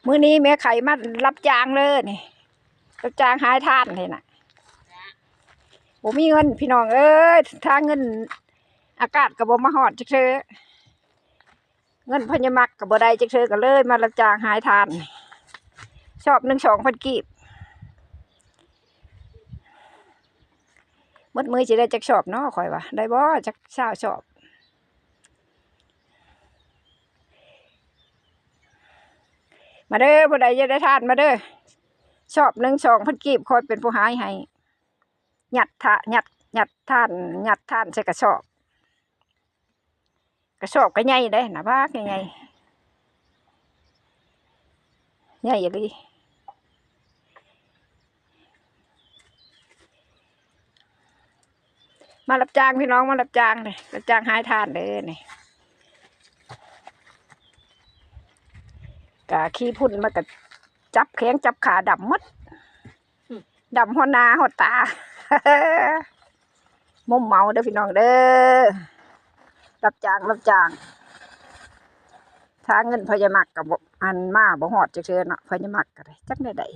มื้อนี้แม่ไข่มารับจ้างเลยนี่รับจ้างหายทานเลยน่ะผมมีเงินพี่น้องเอ้ยถ้าเงินอากาศก็บ่มาฮอดจักเทื่อเงินพญามักก็บ่ได้จักเทื่อก็เลยมารับจ้างหายทานชอบ1-2,000กีบหมดมื้อสิได้จักชอบเนาะข่อยว่าได้บ่จัก20ชอบมาเด้อผู้ใดจะได้ทานมาเด้อชอบ1-2,000กีบคอยเป็นผู้หายให้ยัดทานใส่กระสอบก็ใหญ่เด้น่ะบากใหญ่ใหญ่เลยมารับจ้างพี่น้องมารับจ้างเลยรับจ้างหายทานเลยนี่กะขี้พุ่นมากับจับแข้งจับขาดำมัดดำหัวหน้าหัวตา มุมเมาเด้อพี่น้องเด้อรับจ้างถ้าเงินพญามักกับอันมาบ่ฮอดจักเทื่อเนาะพญามักก็ได้จักได้